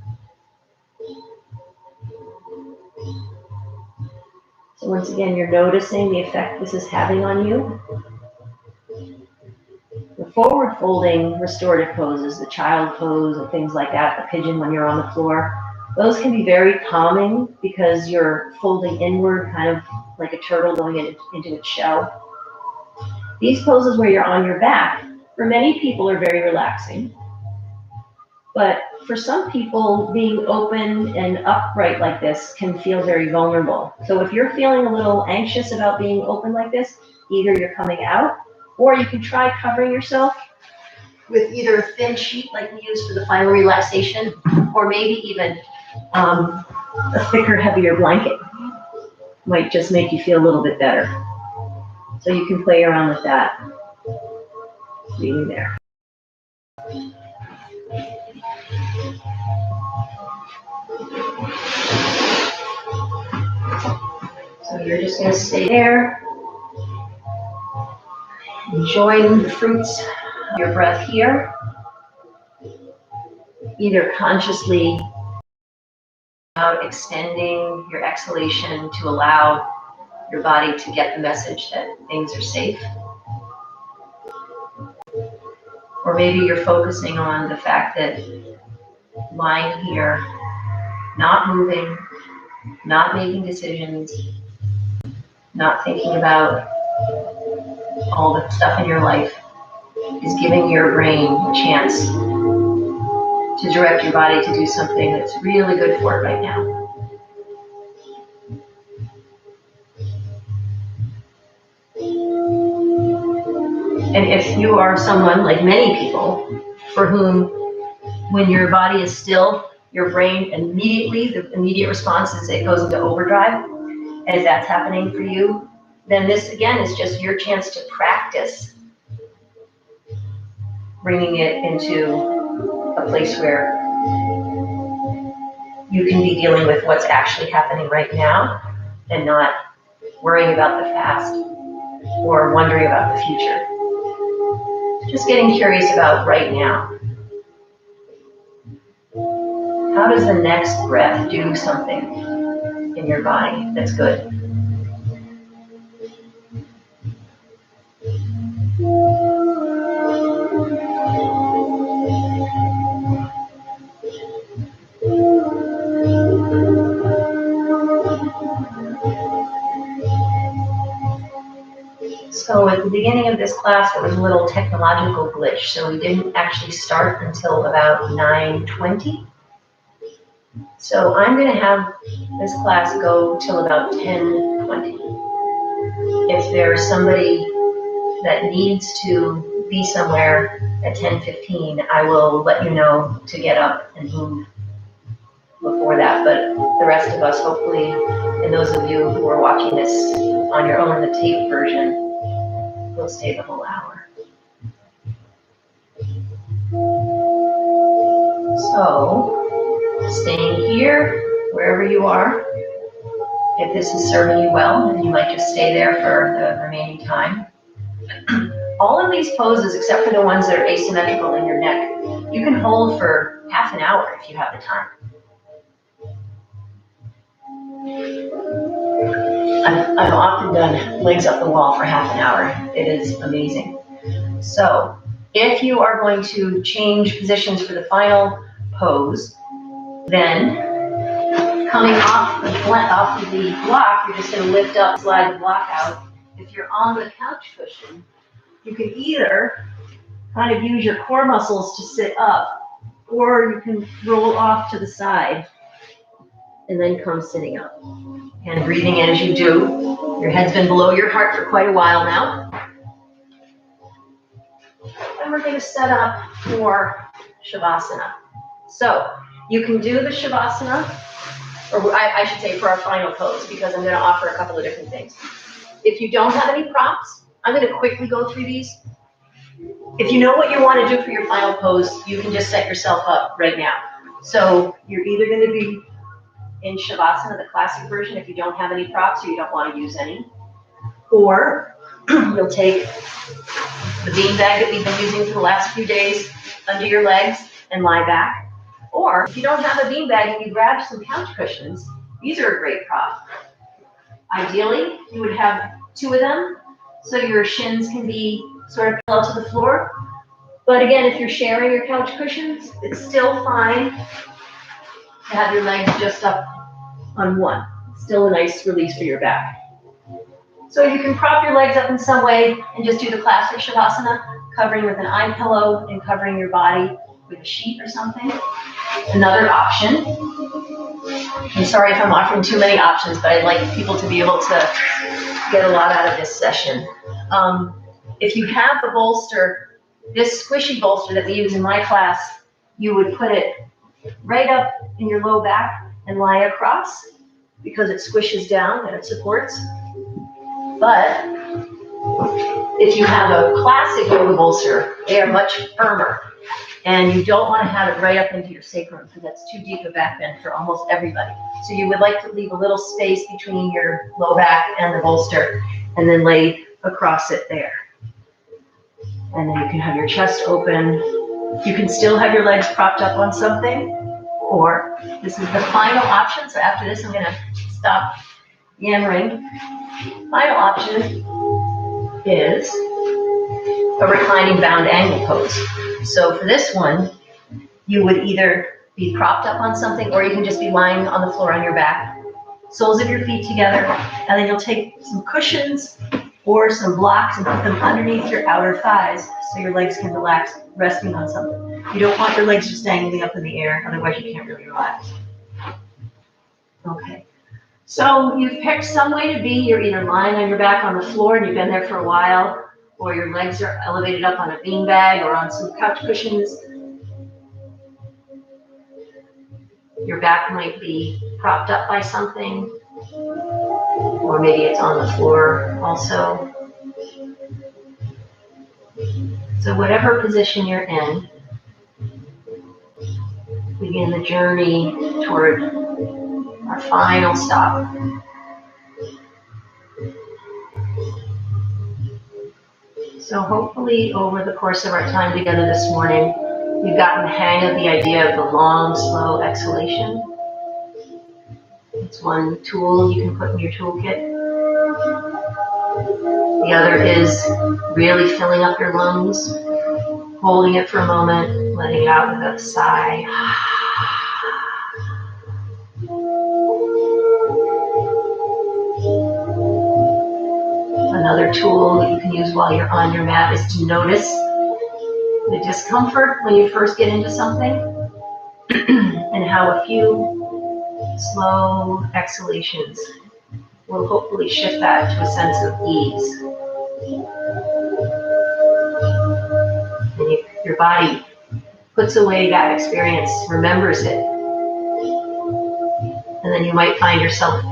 So once again, you're noticing the effect this is having on you. The forward folding restorative poses, the child pose and things like that, the pigeon when you're on the floor, those can be very calming because you're folding inward, kind of like a turtle going into its shell. These poses where you're on your back, for many people, are very relaxing. But for some people, being open and upright like this can feel very vulnerable. So if you're feeling a little anxious about being open like this, either you're coming out, or you can try covering yourself with either a thin sheet like we use for the final relaxation, or maybe even a thicker, heavier blanket. Might just make you feel a little bit better. So you can play around with that, being there. So you're just going to stay there, enjoying the fruits of your breath here, either consciously extending your exhalation to allow your body to get the message that things are safe. Or maybe you're focusing on the fact that lying here, not moving, not making decisions, not thinking about all the stuff in your life is giving your brain a chance to direct your body to do something that's really good for it right now. And if you are someone, like many people, for whom when your body is still, your brain immediately, the immediate response is it goes into overdrive, and if that's happening for you, then this again is just your chance to practice bringing it into a place where you can be dealing with what's actually happening right now and not worrying about the past or wondering about the future. Just getting curious about right now. How does the next breath do something in your body that's good? So at the beginning of this class, there was a little technological glitch, so we didn't actually start until about 9:20. So I'm going to have this class go till about 10:20. if there's somebody that needs to be somewhere at 10:15, I will let you know to get up and move before that. But the rest of us, hopefully, and those of you who are watching this on your own, the tape version, will stay the whole hour. So, staying here, wherever you are, if this is serving you well, and you might just stay there for the remaining time. All of these poses, except for the ones that are asymmetrical in your neck, you can hold for half an hour if you have the time. I've often done legs up the wall for half an hour. It is amazing. So, if you are going to change positions for the final pose, then coming off of the block, you're just going to lift up, slide the block out. If you're on the couch cushion, you can either kind of use your core muscles to sit up, or you can roll off to the side and then come sitting up. And breathing in as you do. Your head's been below your heart for quite a while now. And we're going to set up for Shavasana. So you can do the Shavasana, or I should say for our final pose, because I'm going to offer a couple of different things. If you don't have any props, I'm going to quickly go through these. If you know what you want to do for your final pose, you can just set yourself up right now. So you're either going to be in Shavasana, the classic version, if you don't have any props or you don't want to use any. Or you'll take the beanbag that we've been using for the last few days under your legs and lie back. Or if you don't have a beanbag and you grab some couch cushions, these are a great prop. Ideally, you would have 2 of them so your shins can be sort of parallel to the floor. But again, if you're sharing your couch cushions, it's still fine to have your legs just up on one. Still a nice release for your back. So you can prop your legs up in some way and just do the classic Shavasana, covering with an eye pillow and covering your body with a sheet or something. Another option, I'm sorry if I'm offering too many options, but I'd like people to be able to get a lot out of this session. If you have the bolster, this squishy bolster that we use in my class, you would put it right up in your low back and lie across because it squishes down and it supports. But if you have a classic yoga bolster, they are much firmer. And you don't want to have it right up into your sacrum because that's too deep a back bend for almost everybody. So you would like to leave a little space between your low back and the bolster and then lay across it there. And then you can have your chest open. You can still have your legs propped up on something, or this is the final option. So after this, I'm going to stop yammering. Final option is a reclining bound angle pose. So for this one, you would either be propped up on something, or you can just be lying on the floor on your back, soles of your feet together, and then you'll take some cushions or some blocks and put them underneath your outer thighs so your legs can relax, resting on something. You don't want your legs just dangling up in the air, otherwise you can't really relax. Okay, so you've picked some way to be. You're either lying on your back on the floor and you've been there for a while, or your legs are elevated up on a beanbag or on some couch cushions. Your back might be propped up by something, or maybe it's on the floor also. So whatever position you're in, begin the journey toward our final stop. So hopefully over the course of our time together this morning, you've gotten the hang of the idea of the long, slow exhalation. It's one tool you can put in your toolkit. The other is really filling up your lungs, holding it for a moment, letting it out with a sigh. Another tool that you can use while you're on your mat is to notice the discomfort when you first get into something and how a few slow exhalations will hopefully shift that to a sense of ease. And your body puts away that experience, remembers it. And then you might find yourself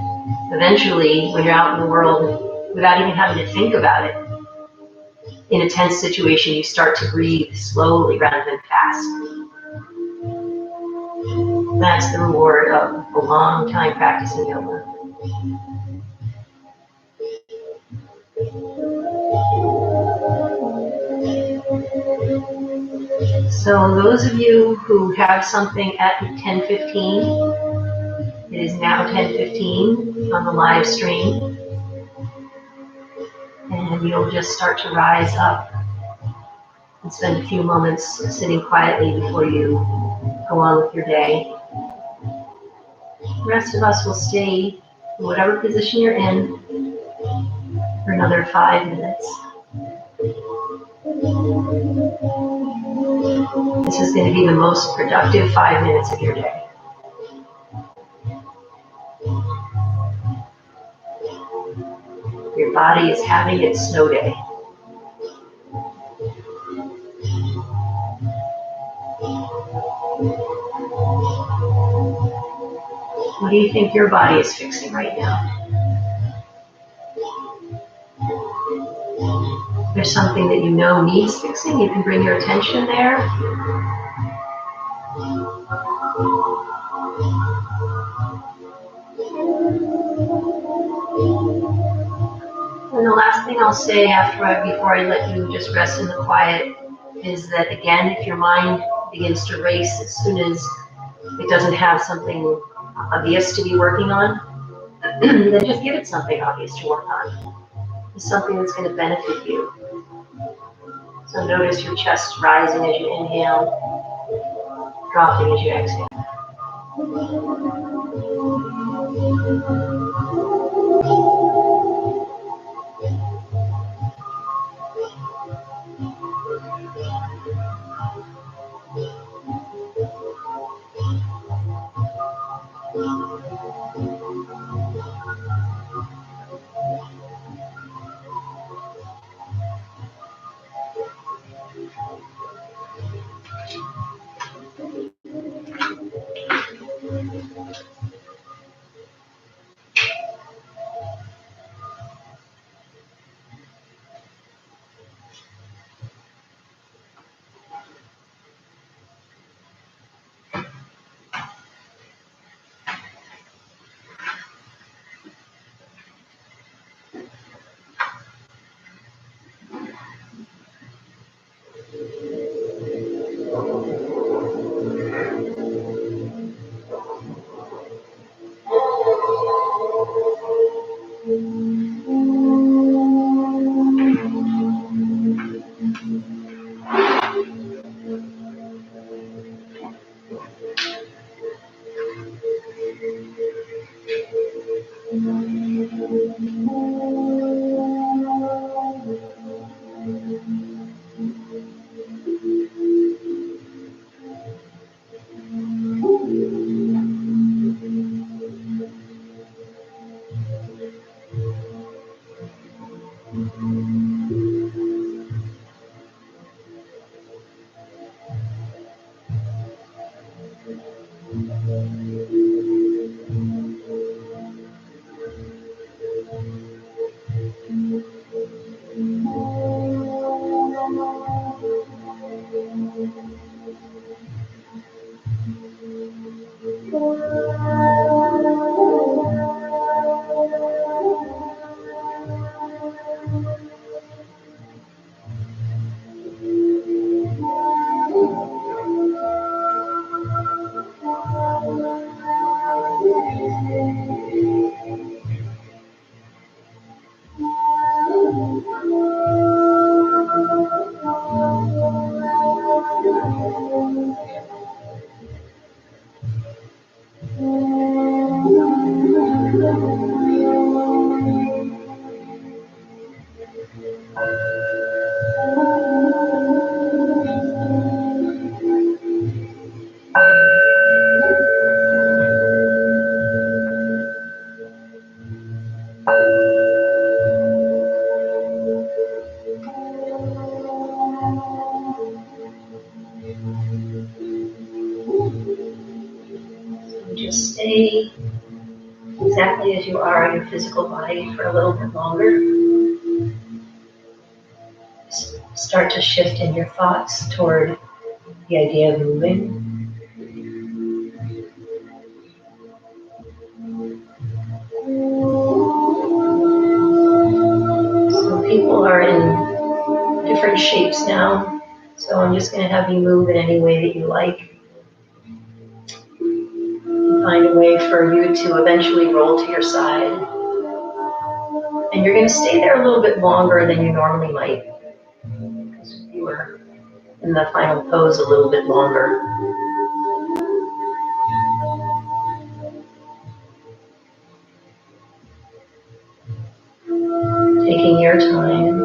eventually, when you're out in the world, without even having to think about it, in a tense situation, you start to breathe slowly rather than fast. That's the reward of a long time practicing yoga. So those of you who have something at 10:15, it is now 10:15 on the live stream, and you'll just start to rise up and spend a few moments sitting quietly before you go on with your day. The rest of us will stay in whatever position you're in for another 5 minutes. This is going to be the most productive 5 minutes of your day. Your body is having its snow day. What do you think your body is fixing right now? If there's something that you know needs fixing, you can bring your attention there. And the last thing I'll say before I let you just rest in the quiet is that, again, if your mind begins to race as soon as it doesn't have something obvious to be working on, then just give it something obvious to work on. It's something that's going to benefit you. So notice your chest rising as you inhale, dropping as you exhale. be exactly as you are in your physical body for a little bit longer. Start to shift in your thoughts toward the idea of moving. So people are in different shapes now, so I'm just going to have you move in any way that you like. Find a way for you to eventually roll to your side. And you're going to stay there a little bit longer than you normally might, because you were in the final pose a little bit longer. Taking your time,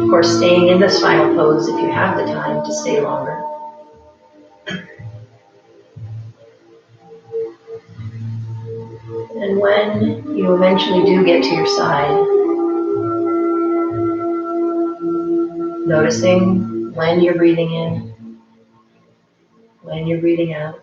of course staying in this final pose if you have the time to stay longer. And when you eventually do get to your side, noticing when you're breathing in, when you're breathing out,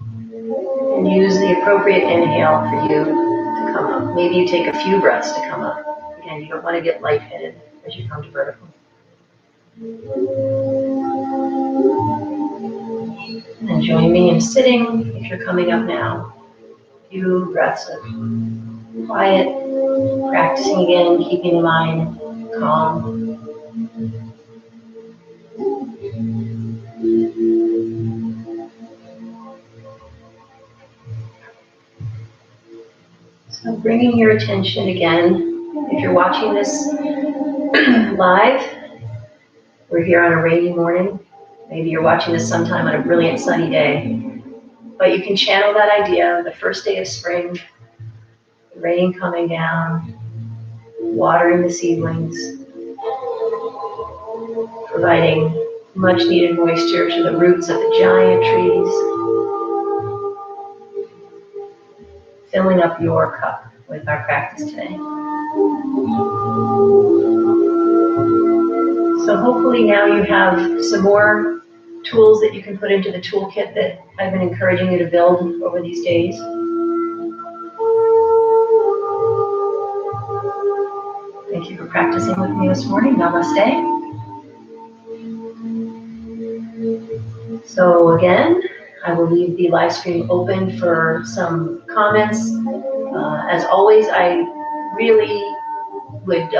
and use the appropriate inhale for you to come up. Maybe you take a few breaths to come up. Again, you don't want to get lightheaded as you come to vertical. And join me in sitting if you're coming up now. A few breaths of quiet, practicing again, keeping the mind calm. So bringing your attention again, if you're watching this live, we're here on a rainy morning. Maybe you're watching this sometime on a brilliant sunny day. But you can channel that idea, the first day of spring, the rain coming down, watering the seedlings, providing much needed moisture to the roots of the giant trees, filling up your cup with our practice today. So hopefully now you have some more tools that you can put into the toolkit that I've been encouraging you to build over these days. Thank you for practicing with me this morning. Namaste. So again, I will leave the live stream open for some comments. As always, I really would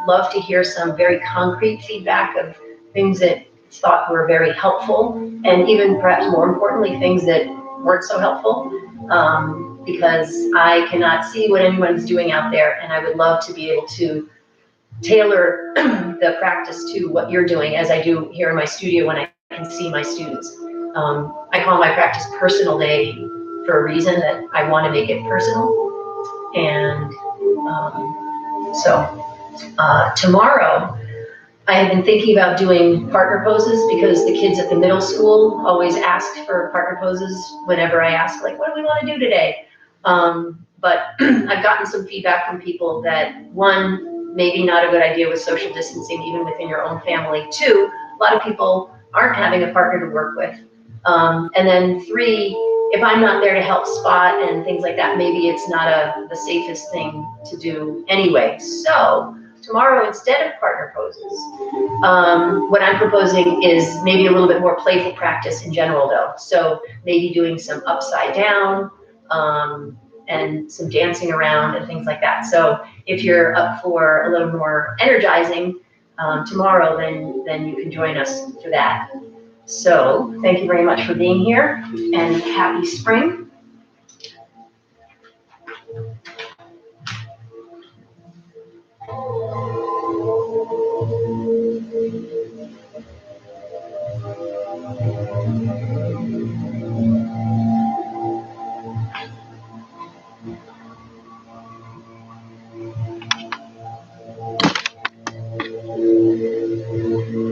love to hear some very concrete feedback of things that thought were very helpful, and even perhaps more importantly, things that weren't so helpful, because I cannot see what anyone's doing out there, and I would love to be able to tailor the practice to what you're doing, as I do here in my studio when I can see my students. I call my practice Personal Day for a reason, that I want to make it personal. And tomorrow, I have been thinking about doing partner poses, because the kids at the middle school always ask for partner poses whenever I ask, like, what do we want to do today? But I've gotten some feedback from people that, one, maybe not a good idea with social distancing, even within your own family. Two, a lot of people aren't having a partner to work with. And then three, if I'm not there to help spot and things like that, maybe it's not the safest thing to do anyway. So tomorrow, instead of partner poses, what I'm proposing is maybe a little bit more playful practice in general, though. So maybe doing some upside down, and some dancing around and things like that. So if you're up for a little more energizing tomorrow, then you can join us for that. So thank you very much for being here, and happy spring.